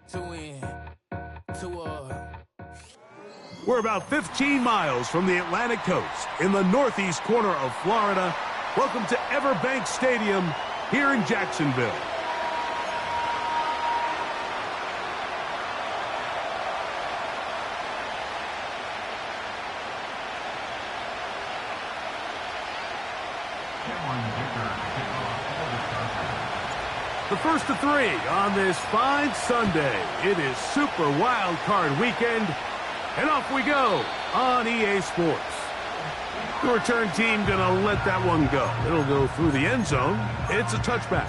to win. We're about 15 miles from the Atlantic coast in the northeast corner of Florida. Welcome to Everbank Stadium here in Jacksonville. The first of three on this fine Sunday. It is Super Wild Card Weekend, and off we go on EA Sports. The return team gonna let that one go. It'll go through the end zone. It's a touchback.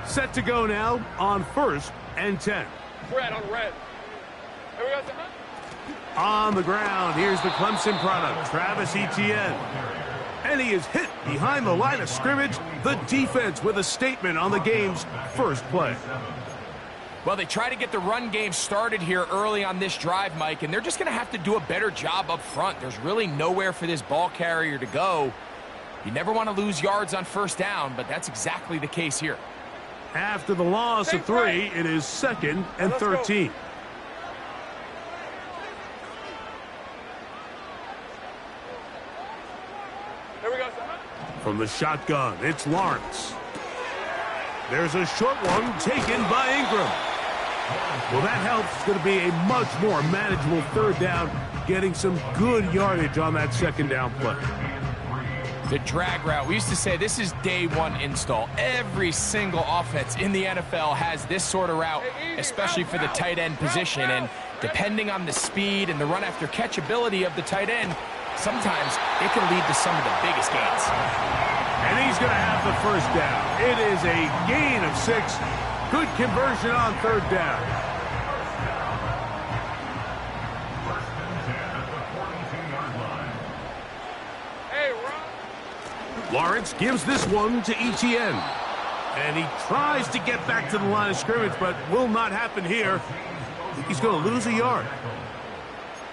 Set to go now on 1st and 10. Red on red. Here we go. On the ground, here's the Clemson product, Travis Etienne. And he is hit behind the line of scrimmage. The defense with a statement on the game's first play. Well, they try to get the run game started here early on this drive, Mike, and they're just going to have to do a better job up front. There's really nowhere for this ball carrier to go. You never want to lose yards on first down, but that's exactly the case here. After the loss of 3, it is 2nd and 13. Here we go. From the shotgun, it's Lawrence. There's a short one taken by Ingram. Well, that helps. It's going to be a much more manageable third down, getting some good yardage on that second down play. The drag route, we used to say this is day one install. Every single offense in the NFL has this sort of route, especially for the tight end position. And depending on the speed and the run after catch ability of the tight end, sometimes it can lead to some of the biggest gains. And he's going to have the first down. It is a gain of 6. Good conversion on third down. Lawrence gives this one to Etienne. And he tries to get back to the line of scrimmage, but will not happen here. He's going to lose a yard.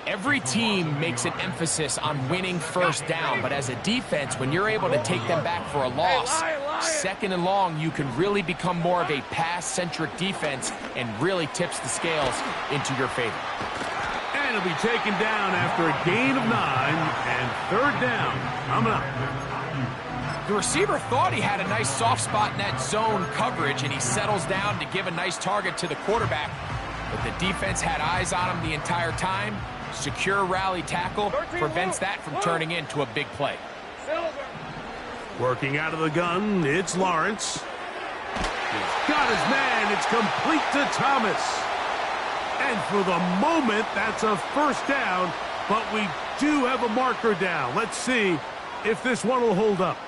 Every team makes an emphasis on winning first down, but as a defense, when you're able to take them back for a loss, second and long, you can really become more of a pass-centric defense and really tips the scales into your favor. And it'll be taken down after a gain of 9 and third down coming up. The receiver thought he had a nice soft spot in that zone coverage, and he settles down to give a nice target to the quarterback. But the defense had eyes on him the entire time. Secure rally tackle prevents that from turning into a big play. Working out of the gun, it's Lawrence. He's got his man. It's complete to Thomas. And for the moment, that's a first down, but we do have a marker down. Let's see if this one will hold up.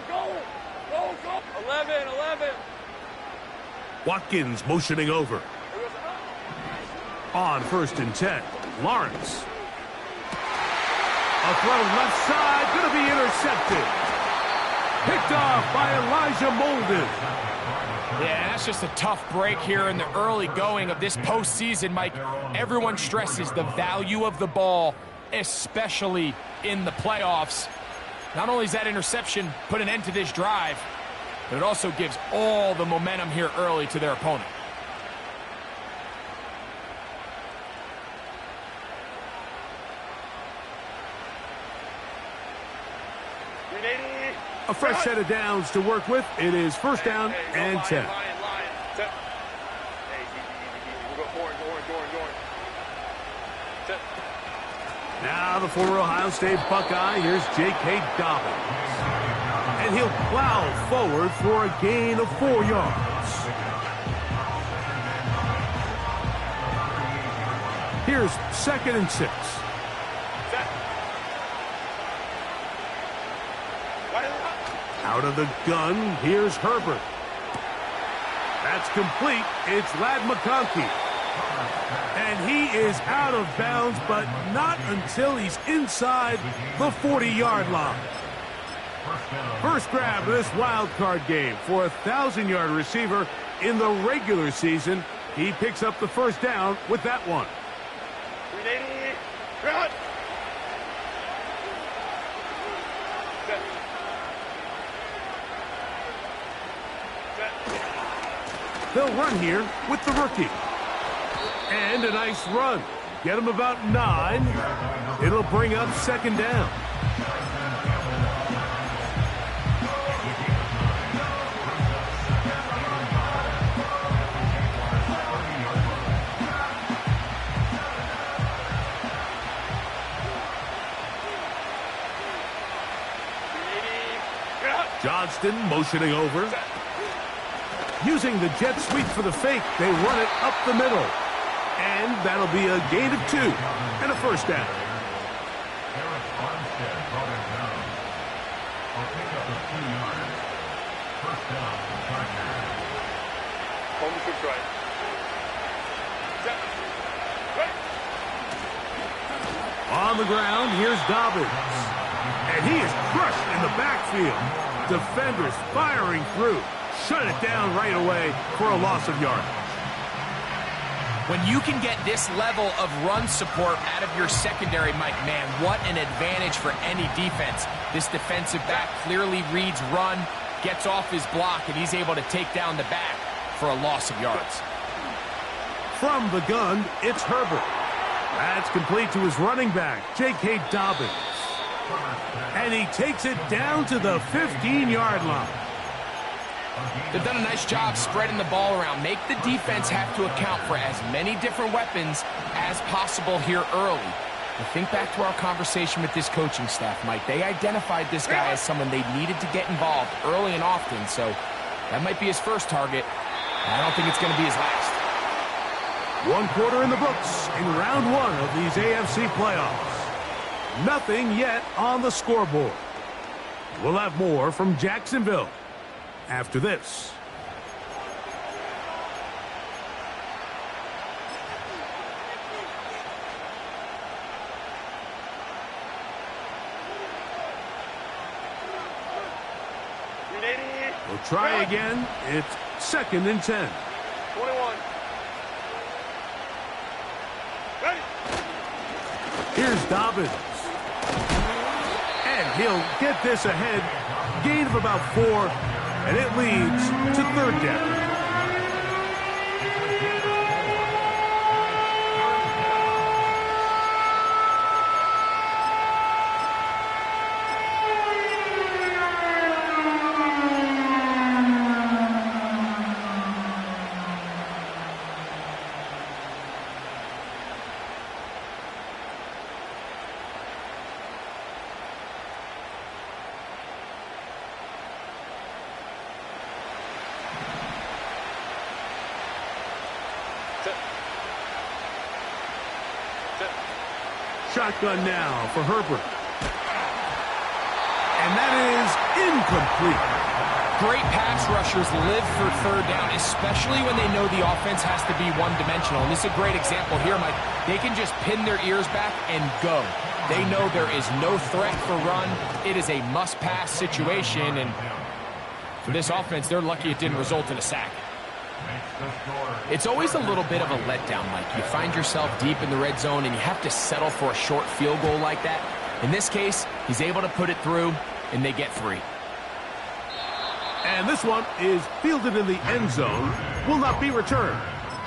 Go. 11. Watkins motioning over. On 1st and 10, Lawrence. A throw left side, going to be intercepted. Picked off by Elijah Molden. Yeah, that's just a tough break here in the early going of this postseason, Mike. Everyone stresses the value of the ball, especially in the playoffs. Not only does that interception put an end to this drive, but it also gives all the momentum here early to their opponent. A fresh set of downs to work with. It is first down and 10. Now the former Ohio State Buckeye. Here's J.K. Dobbins. And he'll plow forward for a gain of 4 yards. Here's 2nd and 6. Out of the gun, here's Herbert. That's complete. It's Ladd McConkey. And he is out of bounds, but not until he's inside the 40-yard line. First grab of this wild card game for a 1,000-yard receiver in the regular season. He picks up the first down with that one. 380. Run. They'll run here with the rookie. And a nice run. Get him about 9. It'll bring up second down. Johnston motioning over. Using the jet sweep for the fake, they run it up the middle. And that'll be a gain of 2 and a first down. Home to right. On the ground, here's Dobbins. And he is crushed in the backfield. Defenders firing through. Shut it down right away for a loss of yardage. When you can get this level of run support out of your secondary, Mike, man, what an advantage for any defense. This defensive back clearly reads run, gets off his block, and he's able to take down the back for a loss of yards. From the gun, it's Herbert. That's complete to his running back, J.K. Dobbins. And he takes it down to the 15-yard line. They've done a nice job spreading the ball around. Make the defense have to account for as many different weapons as possible here early. But think back to our conversation with this coaching staff, Mike. They identified this guy as someone they needed to get involved early and often, so that might be his first target. I don't think it's going to be his last. 1 quarter in the books in round 1 of these AFC playoffs. Nothing yet on the scoreboard. We'll have more from Jacksonville after this. We'll try again. It's 2nd and 10. 21. Ready. Here's Dobbins. And he'll get this ahead. Gain of about 4, and it leads to 3rd down. Shotgun now for Herbert. And that is incomplete. Great pass rushers live for 3rd down, especially when they know the offense has to be one-dimensional. And this is a great example here, Mike. They can just pin their ears back and go. They know there is no threat for run. It is a must-pass situation, and for this offense, they're lucky it didn't result in a sack. It's always a little bit of a letdown, Mike. You find yourself deep in the red zone, and you have to settle for a short field goal like that. In this case, he's able to put it through, and they get 3. And this one is fielded in the end zone, will not be returned.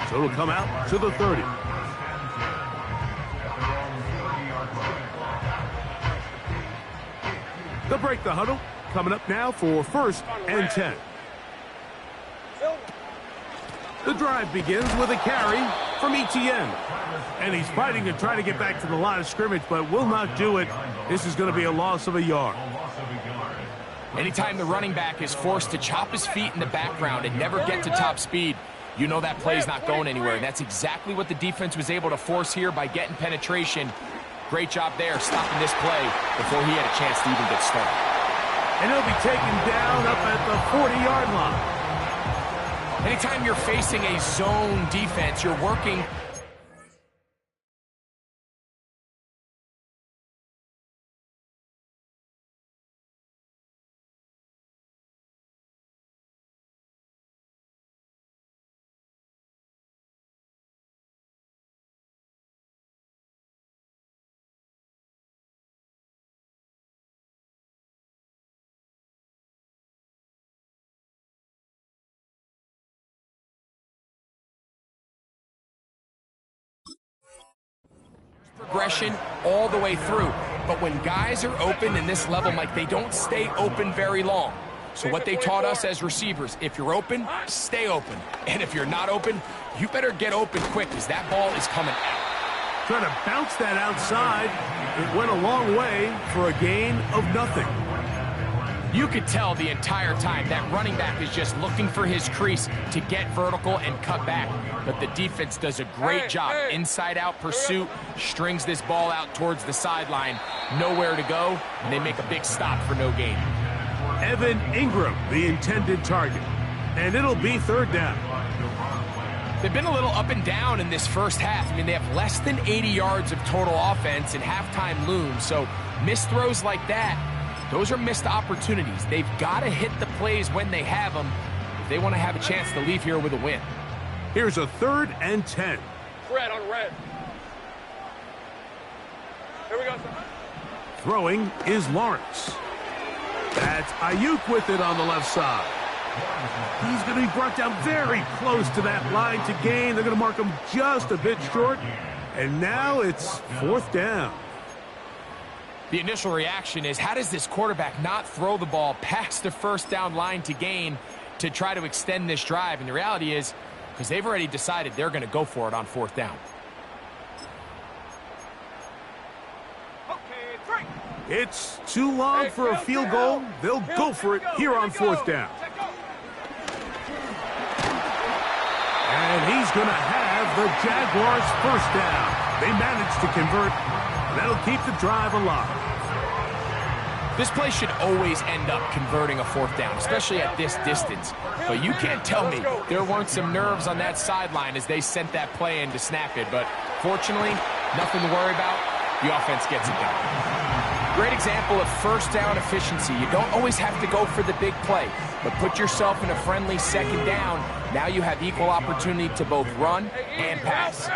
So it'll come out to the 30. They'll break the huddle. Coming up now for 1st and 10. The drive begins with a carry from Etienne. And he's fighting to try to get back to the line of scrimmage, but will not do it. This is going to be a loss of a yard. Anytime the running back is forced to chop his feet in the background and never get to top speed, you know that play is not going anywhere. And that's exactly what the defense was able to force here by getting penetration. Great job there stopping this play before he had a chance to even get started. And he'll be taken down up at the 40-yard line. Anytime you're facing a zone defense, you're working progression all the way through. But when guys are open in this level, Mike, they don't stay open very long. So what they taught us as receivers, if you're open, stay open. And if you're not open, you better get open quick because that ball is coming out. Trying to bounce that outside. It went a long way for a gain of nothing. You could tell the entire time that running back is just looking for his crease to get vertical and cut back. But the defense does a great job. Inside-out pursuit, strings this ball out towards the sideline. Nowhere to go, and they make a big stop for no gain. Evan Ingram, the intended target. And it'll be third down. They've been a little up and down in this first half. I mean, they have less than 80 yards of total offense and halftime looms. So missed throws like that, those are missed opportunities. They've got to hit the plays when they have them if they want to have a chance to leave here with a win. Here's a 3rd and 10. Red on red. Here we go. Throwing is Lawrence. That's Ayuk with it on the left side. He's going to be brought down very close to that line to gain. They're going to mark him just a bit short. And now it's 4th down. The initial reaction is, how does this quarterback not throw the ball past the 1st down line to gain to try to extend this drive? And the reality is, because they've already decided they're going to go for it on 4th down. It's too long for a field goal. They'll go for it here on 4th down. And he's going to have the Jaguars' 1st down. They managed to convert. That'll keep the drive alive. This play should always end up converting a 4th down, especially at this distance. But you can't tell me there weren't some nerves on that sideline as they sent that play in to snap it. But fortunately, nothing to worry about. The offense gets it done. Great example of 1st down efficiency. You don't always have to go for the big play, but put yourself in a friendly 2nd down. Now you have equal opportunity to both run and pass.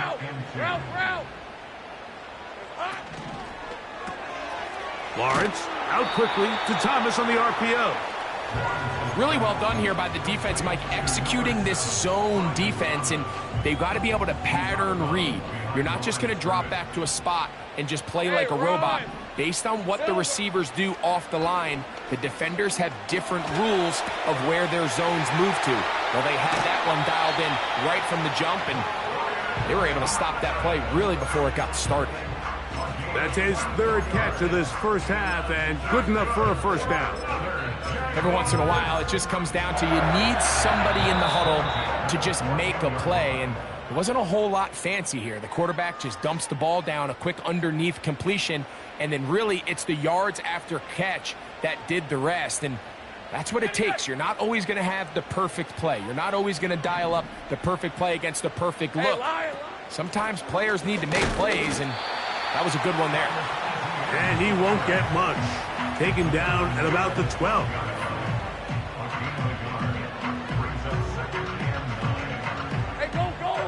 Lawrence out quickly to Thomas on the RPO. Really well done here by the defense, Mike, executing this zone defense, and they've got to be able to pattern read. You're not just going to drop back to a spot and just play like a robot. Based on what the receivers do off the line, the defenders have different rules of where their zones move to. Well, they had that one dialed in right from the jump, and they were able to stop that play really before it got started. That's his 3rd catch of this first half, and good enough for a 1st down. Every once in a while, it just comes down to you need somebody in the huddle to just make a play, and it wasn't a whole lot fancy here. The quarterback just dumps the ball down, a quick underneath completion, and then really it's the yards after catch that did the rest, and that's what it takes. You're not always going to have the perfect play. You're not always going to dial up the perfect play against the perfect look. Sometimes players need to make plays, and that was a good one there. And he won't get much. Taken down at about the 12.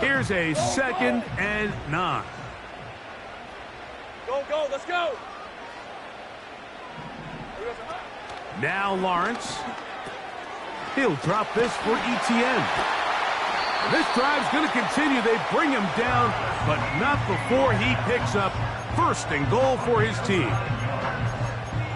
Here's a 2nd and 9. Go, let's go. Now Lawrence. He'll drop this for ETN. This drive's going to continue. They bring him down, but not before he picks up 1st and goal for his team.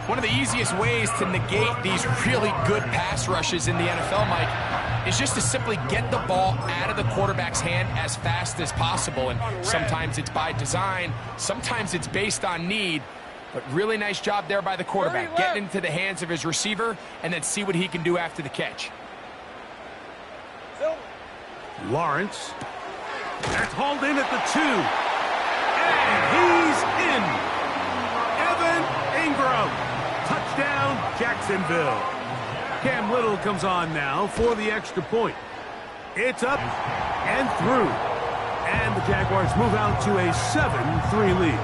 One of the easiest ways to negate these really good pass rushes in the NFL, Mike, is just to simply get the ball out of the quarterback's hand as fast as possible. And sometimes it's by design, sometimes it's based on need. But really nice job there by the quarterback, getting into the hands of his receiver and then see what he can do after the catch. Lawrence. That's hauled in at the 2. And he's in. Evan Ingram. Touchdown, Jacksonville. Cam Little comes on now for the extra point. It's up and through. And the Jaguars move out to a 7-3 lead.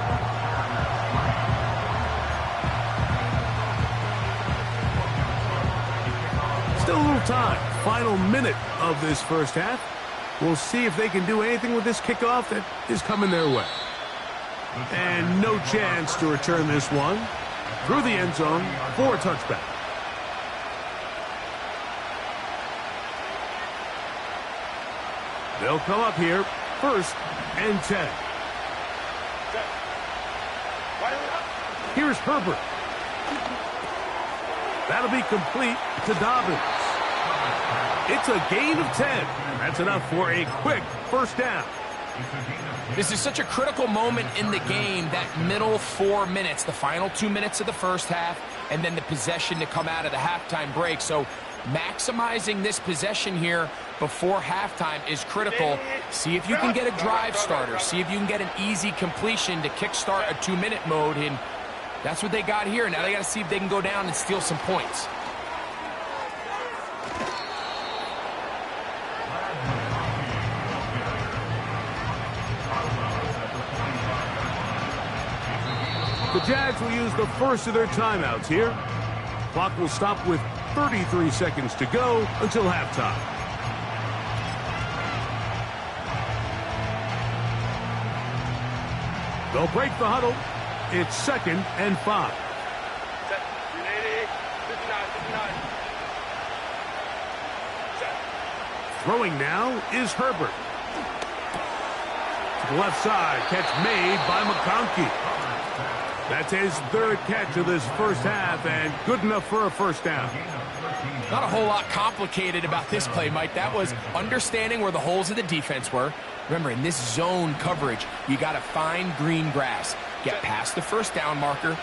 Still a little time. Final minute of this first half. We'll see if they can do anything with this kickoff that is coming their way. And no chance to return this one through the end zone for a touchback. They'll come up here 1st and 10. Here's Herbert. That'll be complete to Dobbins. It's a gain of 10. That's enough for a quick first down. This is such a critical moment in the game, that middle 4 minutes, the final 2 minutes of the first half, and then the possession to come out of the halftime break. So maximizing this possession here before halftime is critical. See if you can get a drive starter. See if you can get an easy completion to kickstart a 2-minute mode, and that's what they got here. Now they got to see if they can go down and steal some points. The Jags will use the first of their timeouts here. Clock will stop with 33 seconds to go until halftime. They'll break the huddle. It's 2nd and 5. Throwing now is Herbert. To the left side, catch made by McConkey. That's his 3rd catch of this first half, and good enough for a first down. Not a whole lot complicated about this play, Mike. That was understanding where the holes of the defense were. Remember, in this zone coverage, you got to find green grass, get past the first down marker,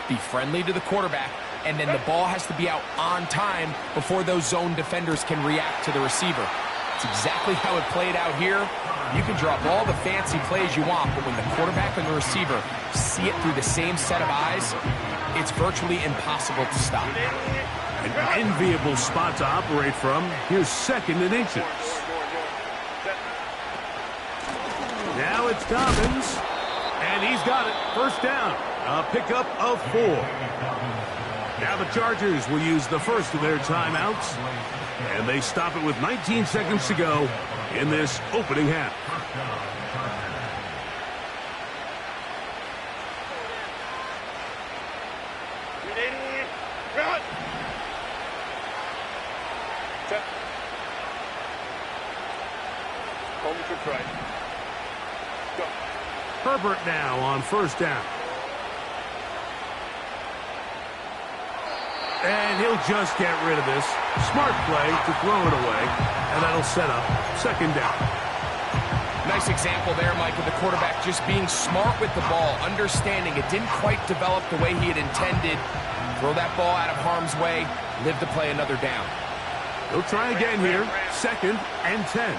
be friendly to the quarterback, and then the ball has to be out on time before those zone defenders can react to the receiver. It's exactly how it played out here. You can drop all the fancy plays you want, but when the quarterback and the receiver see it through the same set of eyes, it's virtually impossible to stop. An enviable spot to operate from. Here's 2nd and inches. Now it's Dobbins, and he's got it. First down. A pickup of 4. Now the Chargers will use the first of their timeouts, and they stop it with 19 seconds to go in this opening half. Herbert now on first down. And he'll just get rid of this. Smart play to throw it away, and that'll set up 2nd down. Nice example there, Mike, of the quarterback just being smart with the ball, understanding it didn't quite develop the way he had intended. Throw that ball out of harm's way, live to play another down. He'll try again here. 2nd and 10.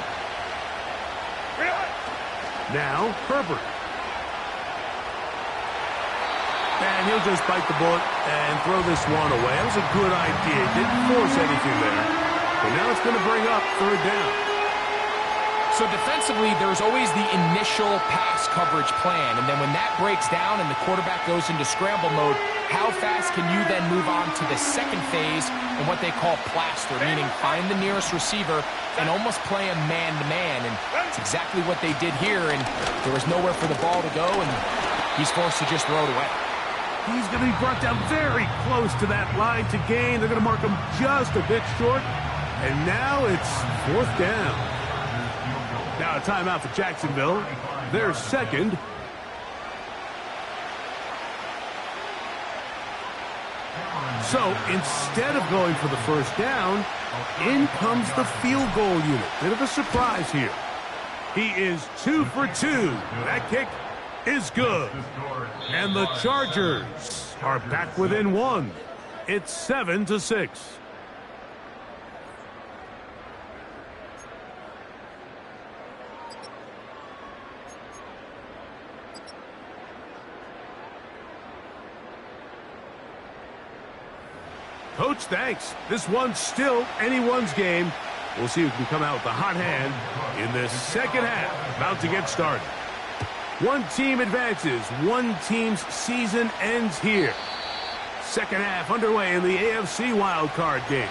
Now, Herbert. And he'll just bite the bullet and throw this one away. That was a good idea. Didn't force anything there. But now it's going to bring up 3rd down. So defensively, there's always the initial pass coverage plan. And then when that breaks down and the quarterback goes into scramble mode, how fast can you then move on to the second phase and what they call plaster, meaning find the nearest receiver and almost play him man-to-man. And it's exactly what they did here. And there was nowhere for the ball to go, and he's forced to just throw it away. He's going to be brought down very close to that line to gain. They're going to mark him just a bit short. And now it's 4th down. Now a timeout for Jacksonville. Their 2nd. So instead of going for the first down, in comes the field goal unit. Bit of a surprise here. He is 2 for 2. That kick is good. And the Chargers are back within 1. It's 7-6. Coach, thanks. This one's still anyone's game. We'll see who can come out with the hot hand in this second half. About to get started. One team advances. One team's season ends here. Second half underway in the AFC wildcard game.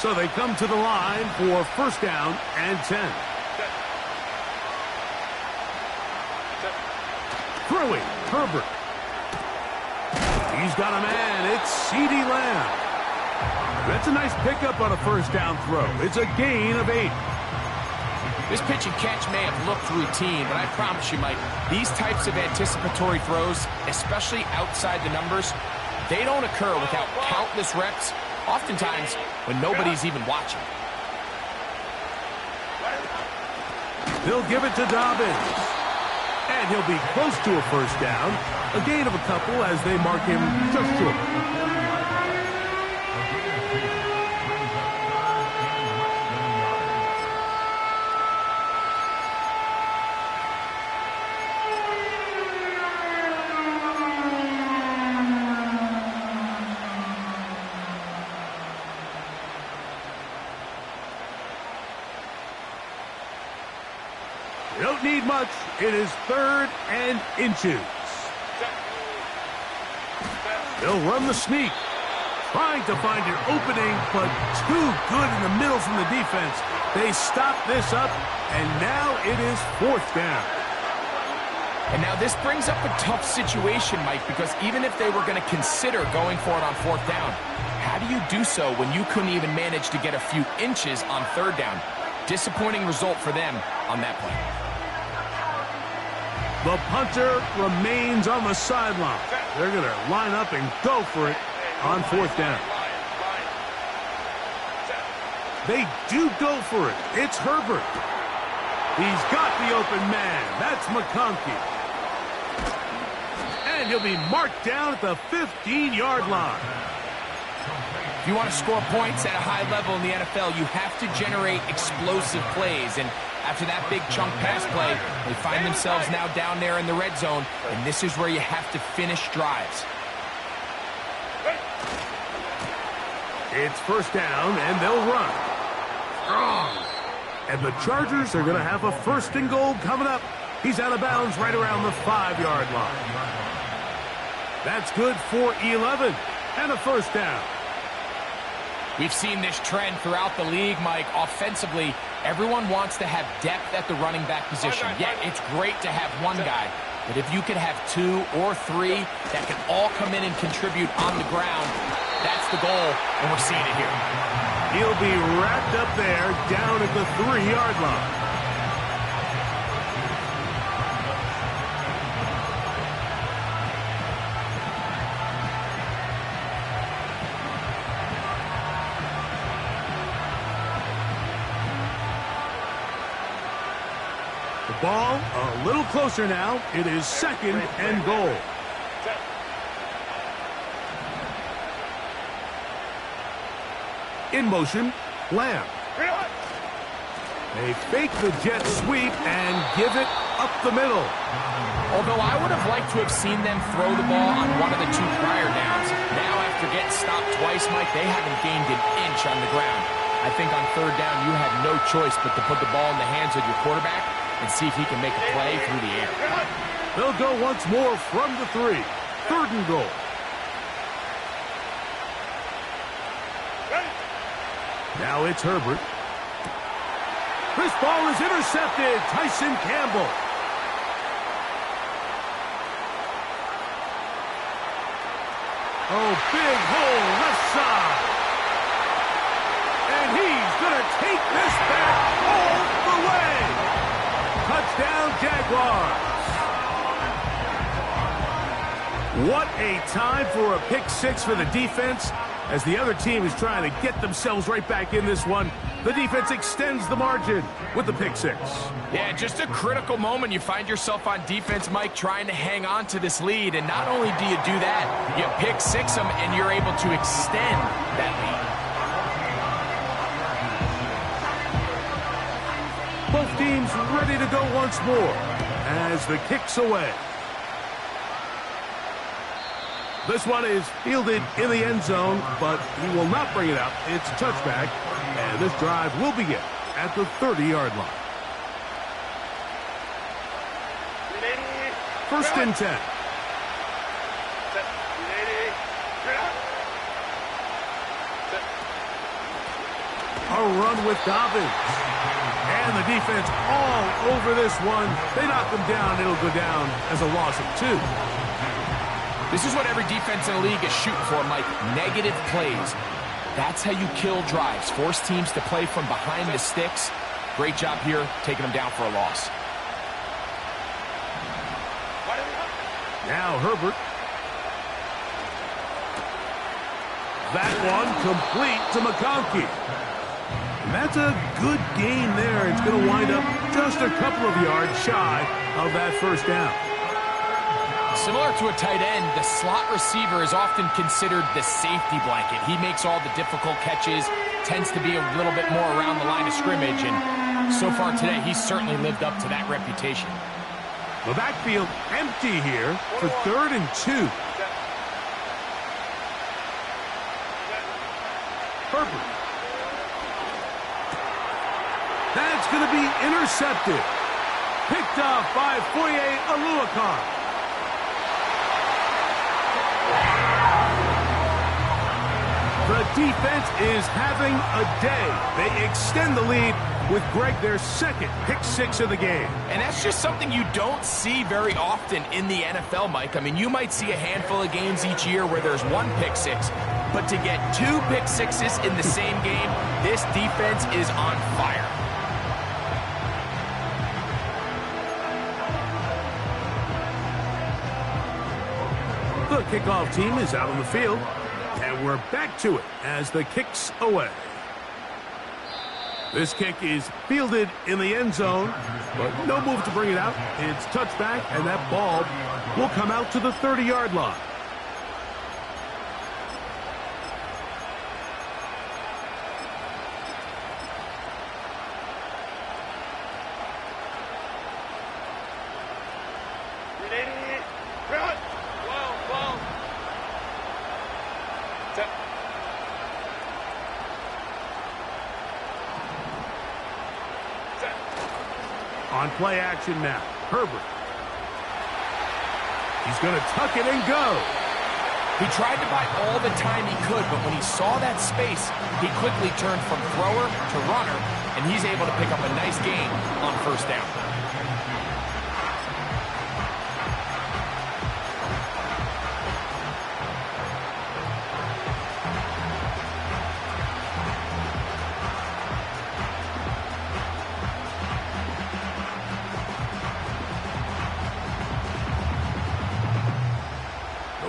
So they come to the line for first down and 10. Throwing, Herbert. He's got a man. It's CeeDee Lamb. That's a nice pickup on a first down throw. It's a gain of 8. This pitch and catch may have looked routine, but I promise you, Mike, these types of anticipatory throws, especially outside the numbers, they don't occur without countless reps, oftentimes when nobody's even watching. They'll give it to Dobbins. And he'll be close to a first down. A gain of a couple as they mark him just short. They don't need much. It is 3rd and inches. They'll run the sneak. Trying to find an opening, but too good in the middle from the defense. They stop this up, and now it is 4th down. And now this brings up a tough situation, Mike, because even if they were going to consider going for it on 4th down, how do you do so when you couldn't even manage to get a few inches on 3rd down? Disappointing result for them on that play. The punter remains on the sideline. They're going to line up and go for it on 4th down. They do go for it. It's Herbert. He's got the open man. That's McConkey. And he'll be marked down at the 15-yard line. If you want to score points at a high level in the NFL, you have to generate explosive plays. And after that big chunk pass play, they find themselves now down there in the red zone, and this is where you have to finish drives. It's 1st down, and they'll run. Strong. And the Chargers are going to have a 1st and goal coming up. He's out of bounds right around the 5-yard line. That's good for 11 and a 1st down. We've seen this trend throughout the league, Mike. Offensively, everyone wants to have depth at the running back position. Yeah, it's great to have one guy, but if you could have 2 or 3 that can all come in and contribute on the ground, that's the goal, and we're seeing it here. He'll be wrapped up there down at the 3-yard line. Ball a little closer now. It is 2nd and goal. In motion, Lamb. They fake the jet sweep and give it up the middle. Although I would have liked to have seen them throw the ball on one of the 2 prior downs. Now after getting stopped twice, Mike, they haven't gained an inch on the ground. I think on 3rd down you had no choice but to put the ball in the hands of your quarterback and see if he can make a play through the air. They'll go once more from the 3. 3rd and goal. Now it's Herbert. This ball is intercepted. Tyson Campbell. Oh, big hole left side. And he's going to take this back all the way. Touchdown, Jaguars. What a time for a pick 6 for the defense. As the other team is trying to get themselves right back in this one, the defense extends the margin with the pick 6. Yeah, just a critical moment. You find yourself on defense, Mike, trying to hang on to this lead. And not only do you do that, you pick 6 them and you're able to extend that lead. Both teams ready to go once more as the kick's away. This one is fielded in the end zone, but he will not bring it up. It's a touchback, and this drive will begin at the 30-yard line. 1st and 10. A run with Dobbins. And the defense all over this one. They knock him down. It'll go down as a loss of 2. This is what every defense in the league is shooting for, Mike. Negative plays. That's how you kill drives. Force teams to play from behind the sticks. Great job here, taking them down for a loss. Now Herbert. That one complete to McConkey. And that's a good gain there. It's going to wind up just a couple of yards shy of that first down. Similar to a tight end, the slot receiver is often considered the safety blanket. He makes all the difficult catches, tends to be a little bit more around the line of scrimmage, and so far today, he's certainly lived up to that reputation. The backfield empty here for 3rd and 2. Herbert. That's going to be intercepted. Picked off by Foye Oluokun. The defense is having a day. They extend the lead with Greg, their second pick 6 of the game. And that's just something you don't see very often in the NFL, Mike. I mean, you might see a handful of games each year where there's 1 pick 6, but to get 2 pick 6s in the same game, this defense is on fire. The kickoff team is out on the field, and we're back to it as the kick's away. This kick is fielded in the end zone, but no move to bring it out. It's touchback, and that ball will come out to the 30-yard line. On play action now, Herbert. He's going to tuck it and go. He tried to buy all the time he could, but when he saw that space, he quickly turned from thrower to runner, and he's able to pick up a nice gain on first down.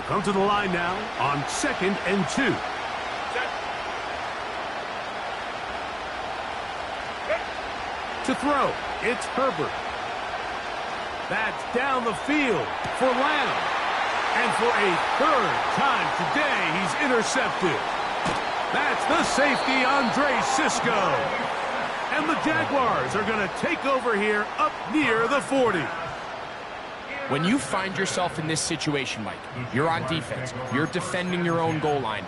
Come to the line now on 2nd and 2. To throw, it's Herbert. That's down the field for Lamb. And for a 3rd time today, he's intercepted. That's the safety, Andre Cisco. And the Jaguars are going to take over here up near the 40. When you find yourself in this situation, Mike, you're on defense, you're defending your own goal line,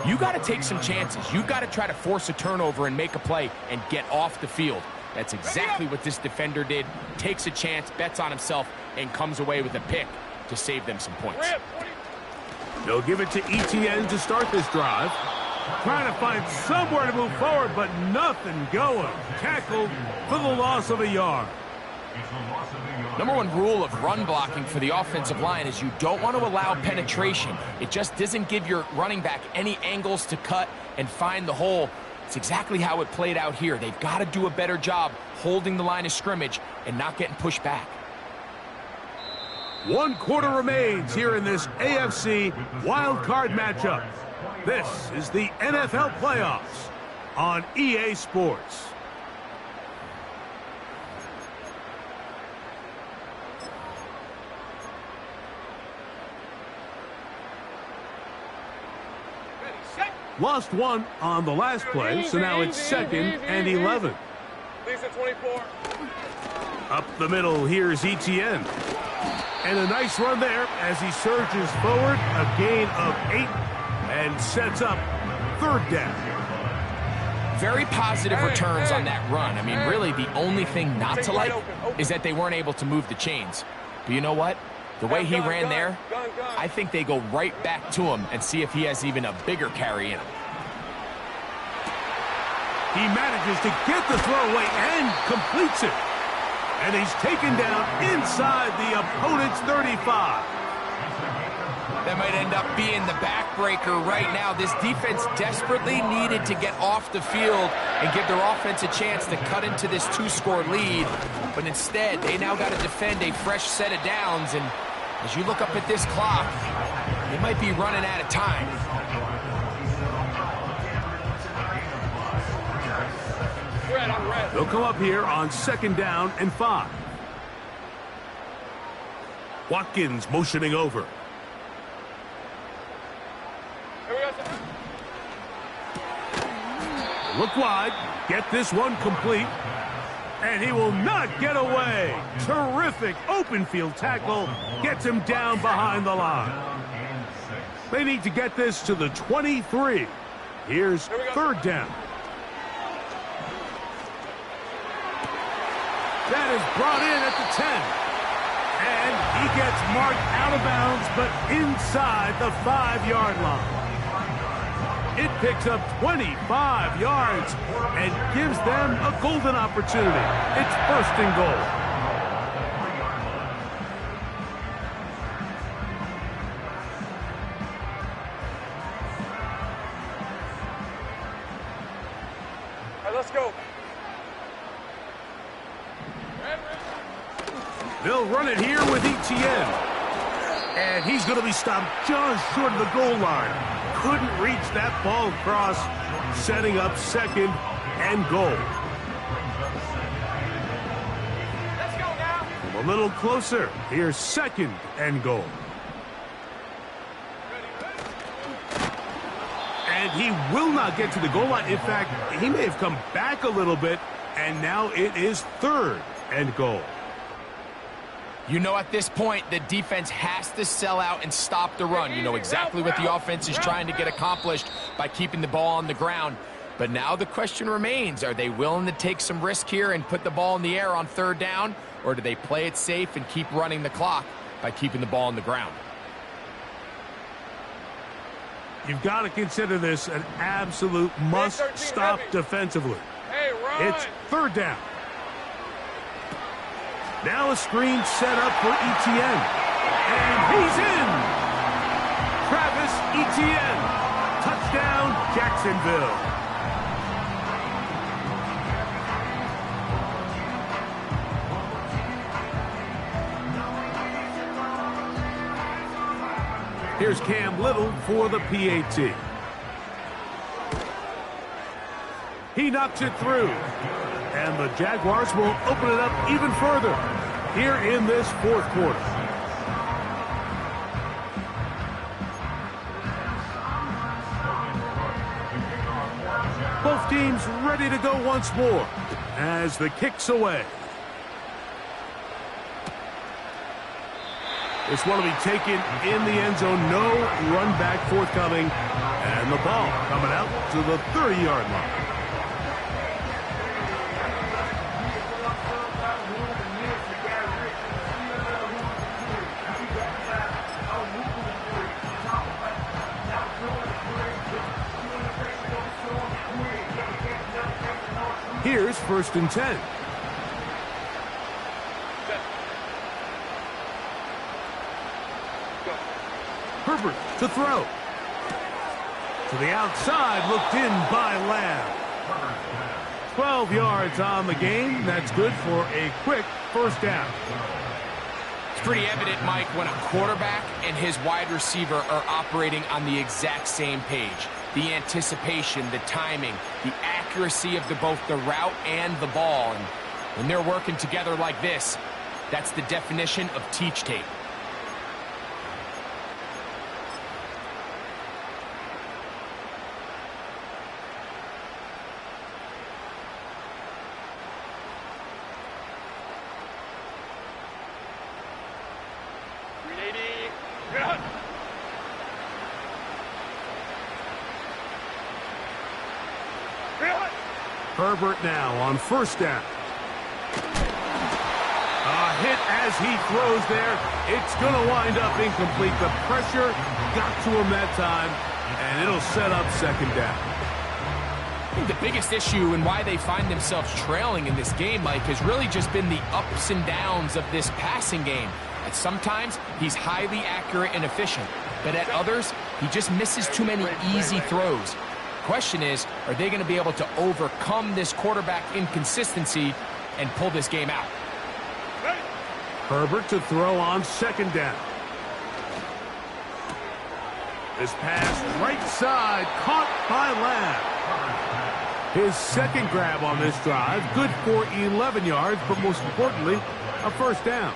you got to take some chances. You got to try to force a turnover and make a play and get off the field. That's exactly what this defender did. Takes a chance, bets on himself, and comes away with a pick to save them some points. They'll give it to Etienne to start this drive. Trying to find somewhere to move forward, but nothing going. Tackled for the loss of a yard. Number 1 rule of run blocking for the offensive line is you don't want to allow penetration. It just doesn't give your running back any angles to cut and find the hole. It's exactly how it played out here. They've got to do a better job holding the line of scrimmage and not getting pushed back. 1 quarter remains here in this AFC wild card matchup. This is the NFL playoffs on EA Sports. Lost 1 on the last play, so now it's 2nd and 11. Lisa 24. Up the middle, here's Etienne. And a nice run there as he surges forward, a gain of 8, and sets up 3rd down. Very positive returns on that run. I mean, really, the only thing not to like is that they weren't able to move the chains. But you know what? The way he ran there, I think they go right back to him and see if he has even a bigger carry in him. He manages to get the throw away and completes it. And he's taken down inside the opponent's 35. That might end up being the backbreaker right now. This defense desperately needed to get off the field and give their offense a chance to cut into this 2-score lead. But instead, they now got to defend a fresh set of downs. And as you look up at this clock, they might be running out of time. They'll come up here on 2nd down and 5. Watkins motioning over. Look wide, get this one complete, and he will not get away. Terrific open field tackle, gets him down behind the line. They need to get this to the 23. Here's 3rd down. That is brought in at the 10. And he gets marked out of bounds, but inside the 5-yard line. It picks up 25 yards and gives them a golden opportunity. It's 1st and goal. All right, let's go. They'll run it here with Etienne. And he's going to be stopped just short of the goal line. Couldn't reach that ball across, setting up 2nd and goal. Let's go now. A little closer. Here's 2nd and goal. And he will not get to the goal line. In fact, he may have come back a little bit, and now it is 3rd and goal. You know, at this point, the defense has to sell out and stop the run. You know exactly what the offense is trying to get accomplished by keeping the ball on the ground. But now the question remains, are they willing to take some risk here and put the ball in the air on 3rd down? Or do they play it safe and keep running the clock by keeping the ball on the ground? You've got to consider this an absolute must-stop defensively. Hey, run. It's 3rd down. Now a screen set up for Etienne. And he's in! Travis Etienne. Touchdown, Jacksonville. Here's Cam Little for the PAT. He knocks it through. And the Jaguars will open it up even further here in this 4th quarter. Both teams ready to go once more as the kick's away. This one will be taken in the end zone. No run back forthcoming. And the ball coming out to the 30-yard line. Here's 1st and 10. Herbert to throw. To the outside, looked in by Lamb. 12 yards on the game. That's good for a quick 1st down. It's pretty evident, Mike, when a quarterback and his wide receiver are operating on the exact same page. The anticipation, the timing, the accuracy of both the route and the ball. And when they're working together like this, that's the definition of teach tape. Herbert now on 1st down. A hit as he throws there. It's going to wind up incomplete. The pressure got to him that time, and it'll set up 2nd down. I think the biggest issue and why they find themselves trailing in this game, Mike, has really just been the ups and downs of this passing game. And sometimes he's highly accurate and efficient. but at others, he just misses too many easy throws. Question is, are they going to be able to overcome this quarterback inconsistency and pull this game out? Herbert to throw on second down. This pass right side, caught by Lamb. His second grab on this drive, good for 11 yards, but most importantly, a first down.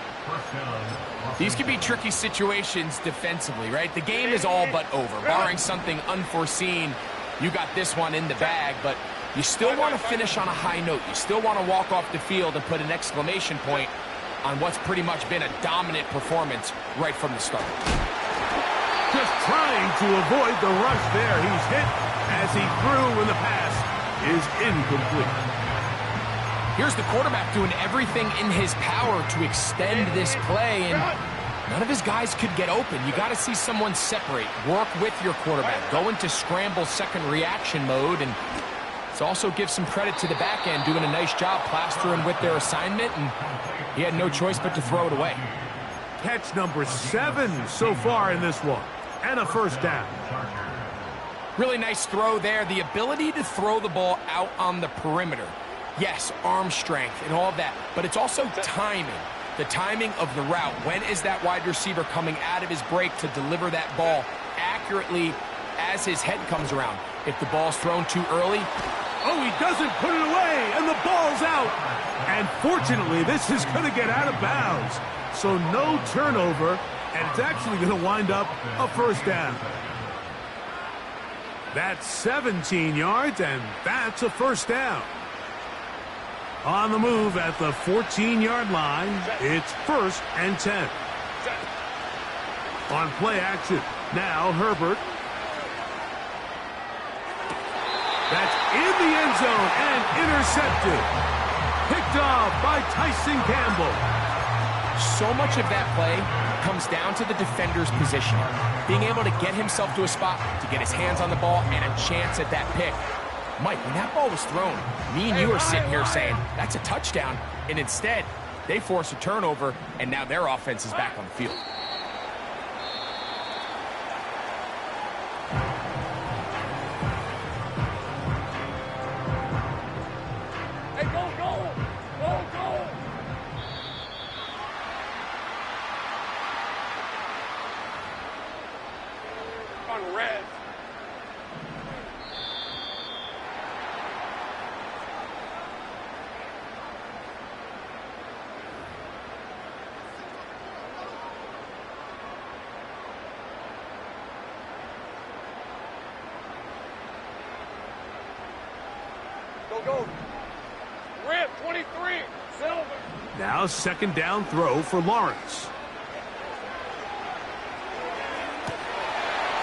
These can be tricky situations defensively, right? The game is all but over. Barring something unforeseen, you got this one in the bag, but you still want to finish on a high note. You still want to walk off the field and put an exclamation point on what's pretty much been a dominant performance right from the start. Just trying to avoid the rush there. He's hit as he threw when the pass is incomplete. Here's the quarterback doing everything in his power to extend this play, and none of his guys could get open. You got to see someone separate, work with your quarterback, go into scramble second reaction mode, and it also gives some credit to the back end doing a nice job plastering with their assignment, and he had no choice but to throw it away. Catch number 7 so far in this one, and a first down. Really nice throw there. The ability to throw the ball out on the perimeter. Yes, arm strength and all of that, but it's also timing. The timing of the route. When is that wide receiver coming out of his break to deliver that ball accurately as his head comes around? If the ball's thrown too early, oh, he doesn't put it away, and the ball's out. And fortunately, this is going to get out of bounds. So no turnover, and it's actually going to wind up a first down. That's 17 yards, and that's a first down. On the move at the 14-yard line, it's 1st and 10. On play action, now Herbert. That's in the end zone and intercepted. Picked off by Tyson Campbell. So much of that play comes down to the defender's positioning. Being able to get himself to a spot, to get his hands on the ball, and a chance at that pick. Mike, when that ball was thrown, me and you are sitting here saying, that's a touchdown. And instead, they force a turnover, and now their offense is back on the field. Hey, go, go! Go, go! On red. Go. Red, 23, Silver. Now second down throw for Lawrence.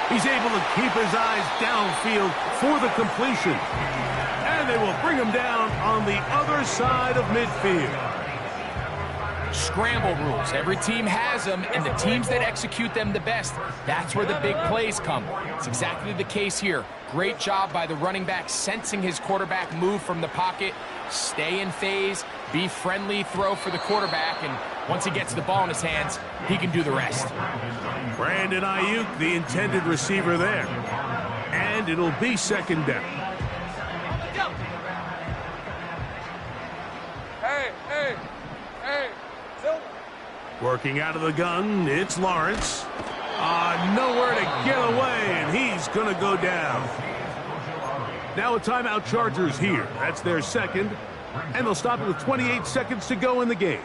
He's able to keep his eyes downfield for the completion. And they will bring him down on the other side of midfield. Scramble rules. Every team has them, and the teams that execute them the best, that's where the big plays come. It's exactly the case here. Great job by the running back sensing his quarterback move from the pocket, stay in phase, be friendly, throw for the quarterback, and once he gets the ball in his hands, he can do the rest. Brandon Ayuk, the intended receiver there. And it'll be second down. Hey, Silver. Working out of the gun, it's Lawrence. Nowhere to get away, and he's going to go down. Now a timeout, Chargers here. That's their second, and they'll stop it with 28 seconds to go in the game.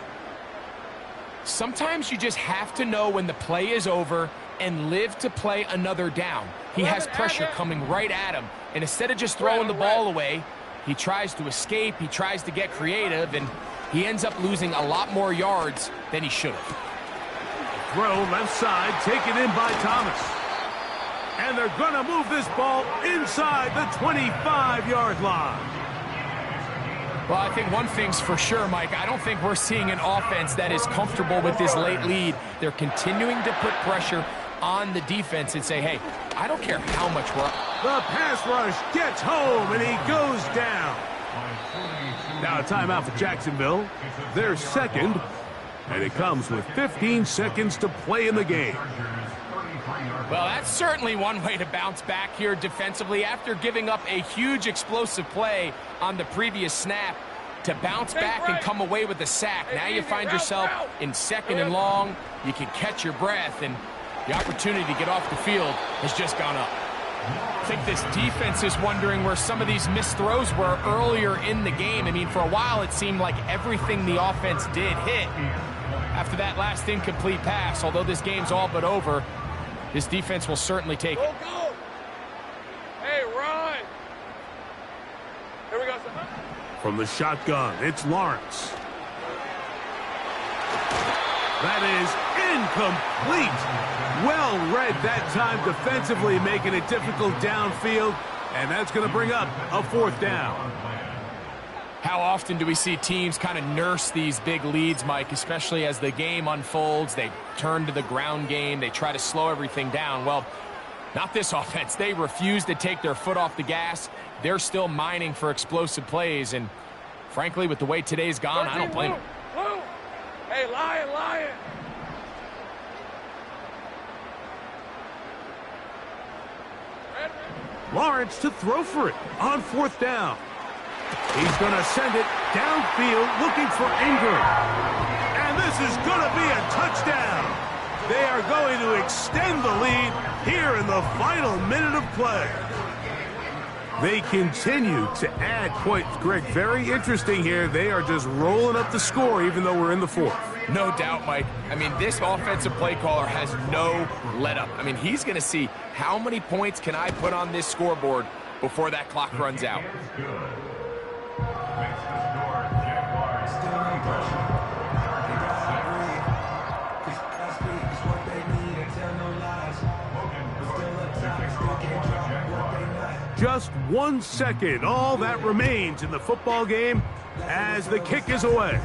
Sometimes you just have to know when the play is over and live to play another down. He has pressure coming right at him, and instead of just throwing the ball away, he tries to escape, he tries to get creative, and he ends up losing a lot more yards than he should have. Throw left side, taken in by Thomas. And they're going to move this ball inside the 25-yard line. Well, I think one thing's for sure, Mike. I don't think we're seeing an offense that is comfortable with this late lead. They're continuing to put pressure on the defense and say, hey, I don't care how much we're up. The pass rush gets home, and he goes down. Now a timeout for Jacksonville. Their second, and it comes with 15 seconds to play in the game. Well, that's certainly one way to bounce back here defensively after giving up a huge explosive play on the previous snap. To bounce back and come away with a sack. Now you find yourself in 2nd and long. You can catch your breath, and the opportunity to get off the field has just gone up. I think this defense is wondering where some of these missed throws were earlier in the game. I mean, for a while it seemed like everything the offense did hit. And after that last incomplete pass, although this game's all but over, this defense will certainly take it. Go! Hey, Ryan! Here we go, son. From the shotgun, it's Lawrence. That is incomplete. Well read that time defensively, making it difficult downfield, and that's going to bring up a 4th down. How often do we see teams kind of nurse these big leads, Mike, especially as the game unfolds? They turn to the ground game. They try to slow everything down. Well, not this offense. They refuse to take their foot off the gas. They're still mining for explosive plays, and frankly, with the way today's gone, I don't blame them. Hey, Lion! Lawrence to throw for it on 4th down. He's going to send it downfield looking for Ingram. And this is going to be a touchdown. They are going to extend the lead here in the final minute of play. They continue to add points, Greg. Very interesting here. They are just rolling up the score even though we're in the 4th. No doubt, Mike. I mean, this offensive play caller has no let-up. I mean, he's going to see how many points can I put on this scoreboard before that clock runs out. Just 1 second, all that remains in the football game as the kick is away.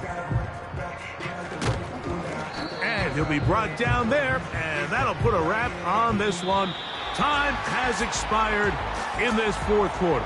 And he'll be brought down there, and that'll put a wrap on this one. Time has expired in this 4th quarter.